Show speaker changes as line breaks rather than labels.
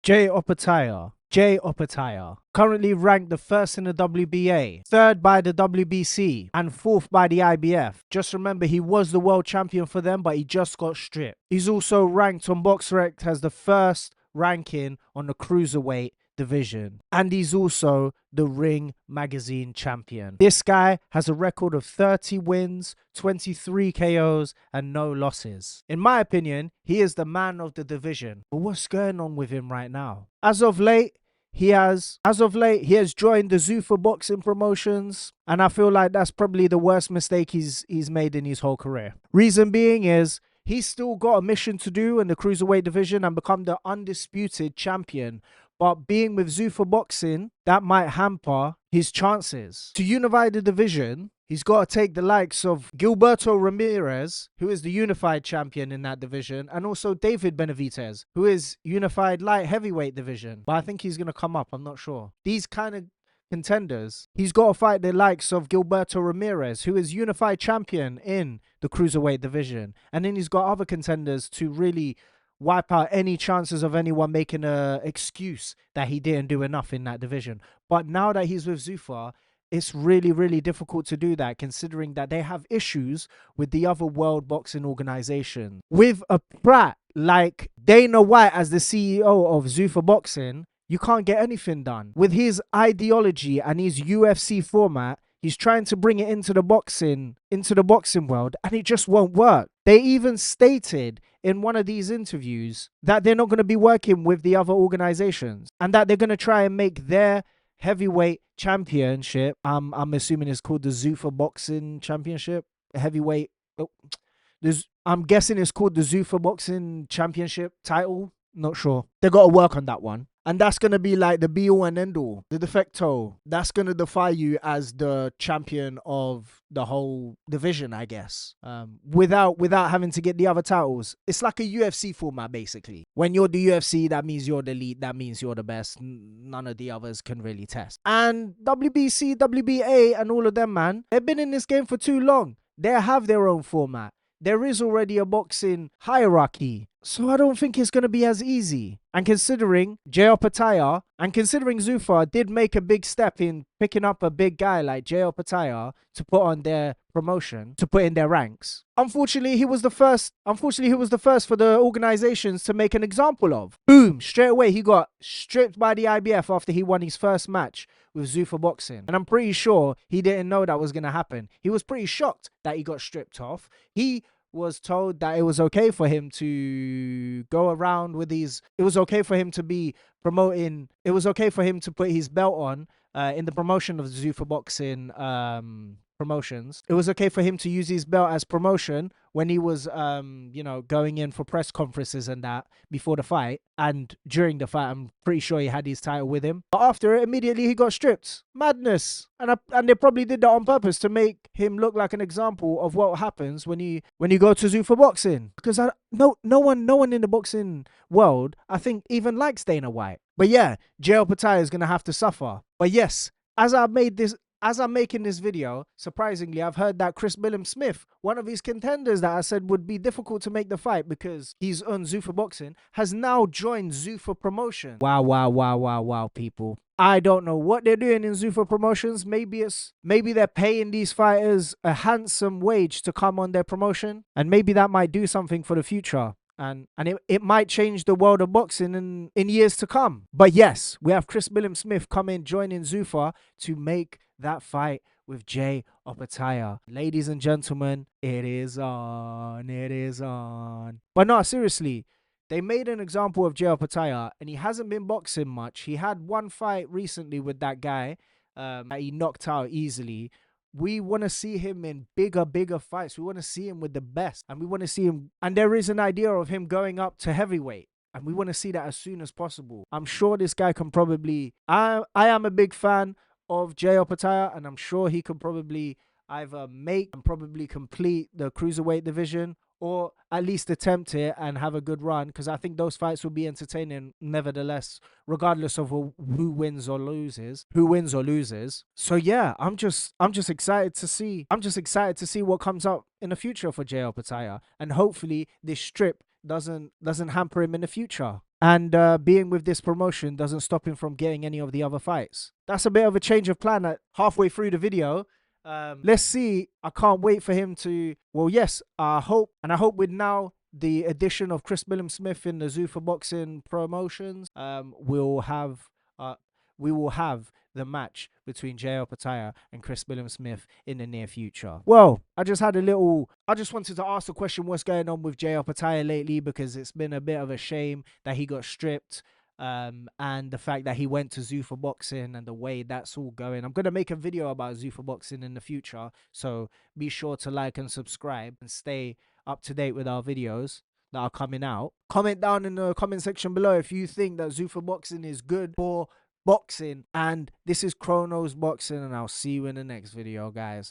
Jay Opataya, currently ranked the first in the WBA, third by the WBC, and fourth by the IBF. Just remember, he was the world champion for them, but he just got stripped. He's also ranked on BoxRec as the first ranking on the cruiserweight division, and he's also the Ring Magazine champion. This guy has a record of 30 wins, 23 KOs, and no losses. In my opinion, he is the man of the division. But what's going on with him right now? As of late, he has joined the Zuffa boxing promotions, and I feel like that's probably the worst mistake he's made in his whole career. Reason being is he's still got a mission to do in the cruiserweight division and become the undisputed champion. But being with Zuffa Boxing, that might hamper his chances. To unify the division, he's got to take the likes of Gilberto Ramirez, who is the unified champion in that division, and also David Benavidez, who is unified light heavyweight division. But I think he's going to come up, I'm not sure. These kind of contenders, he's got to fight the likes of Gilberto Ramirez, who is unified champion in the cruiserweight division. And then he's got other contenders to really wipe out any chances of anyone making an excuse that he didn't do enough in that division. But now that he's with Zuffa, it's really, really difficult to do that, considering that they have issues with the other world boxing organizations. With a brat like Dana White as the CEO of Zuffa Boxing, you can't get anything done. With his ideology and his UFC format, he's trying to bring it into the boxing world, and it just won't work. They even stated in one of these interviews that they're not going to be working with the other organizations, and that they're going to try and make their heavyweight championship, I'm assuming it's called the Zuffa Boxing Championship, heavyweight. I'm guessing it's called the Zuffa Boxing Championship title. Not sure. They got to work on that one. And that's going to be like the be all and end all. The de facto. That's going to define you as the champion of the whole division, I guess. Without having to get the other titles. It's like a UFC format, basically. When you're the UFC, that means you're the elite. That means you're the best. None of the others can really test. And WBC, WBA, and all of them, man, they've been in this game for too long. They have their own format. There is already a boxing hierarchy. So I don't think it's going to be as easy. And considering Jay Opataya and considering Zuffa did make a big step in picking up a big guy like Jay Opataya to put on their promotion, to put in their ranks. Unfortunately, he was the first for the organizations to make an example of. Boom, straight away he got stripped by the IBF after he won his first match with Zuffa Boxing. And I'm pretty sure he didn't know that was going to happen. He was pretty shocked that he got stripped off. He was told that it was okay for him to go around with these, it was okay for him to be promoting, it was okay for him to put his belt on in the promotion of the Zuffa Boxing promotions. It was okay for him to use his belt as promotion when he was going in for press conferences and that before the fight, and during the fight I'm pretty sure he had his title with him. But after it, immediately he got stripped. Madness. And they probably did that on purpose to make him look like an example of what happens when you go to Zuffa Boxing. Because no one in the boxing world, I think, even likes Dana White. But yeah, Jay Opataya is gonna have to suffer. But yes, as I'm making this video, surprisingly, I've heard that Chris Billam-Smith, one of his contenders that I said would be difficult to make the fight because he's on Zuffa Boxing, has now joined Zuffa Promotion. Wow, people. I don't know what they're doing in Zuffa Promotions. Maybe they're paying these fighters a handsome wage to come on their promotion, and maybe that might do something for the future. And it might change the world of boxing in years to come. But yes, we have Chris Billam-Smith joining Zuffa to make that fight with Jay Opataya. Ladies and gentlemen, it is on. It is on. But no, seriously, they made an example of Jay Opataya, and he hasn't been boxing much. He had one fight recently with that guy that he knocked out easily. We want to see him in bigger fights. We want to see him with the best. And we want to see him. And there is an idea of him going up to heavyweight. And we want to see that as soon as possible. I'm sure this guy can probably... I am a big fan of Jay Opataya. And I'm sure he can probably either make and probably complete the cruiserweight division, or at least attempt it and have a good run, because I think those fights will be entertaining nevertheless, regardless of who wins or loses. So yeah, I'm just excited to see. I'm just excited to see what comes up in the future for Jay Opataya, and hopefully this strip doesn't hamper him in the future. And being with this promotion doesn't stop him from getting any of the other fights. That's a bit of a change of plan at halfway through the video. Let's see. I can't wait for him to. Well, yes, I hope with now the addition of Chris Smith in the Zuffa Boxing promotions, we'll have we will have the match between J.L. Pataya and Chris Smith in the near future. Well, I just wanted to ask the question, what's going on with J.L. Pataya lately, because it's been a bit of a shame that he got stripped. And the fact that he went to Zuffa Boxing and the way that's all going. I'm going to make a video about Zuffa Boxing in the future, so be sure to like and subscribe and stay up to date with our videos that are coming out. Comment down in the comment section below if you think that Zuffa Boxing is good for boxing. And this is Chronos Boxing, and I'll see you in the next video, guys.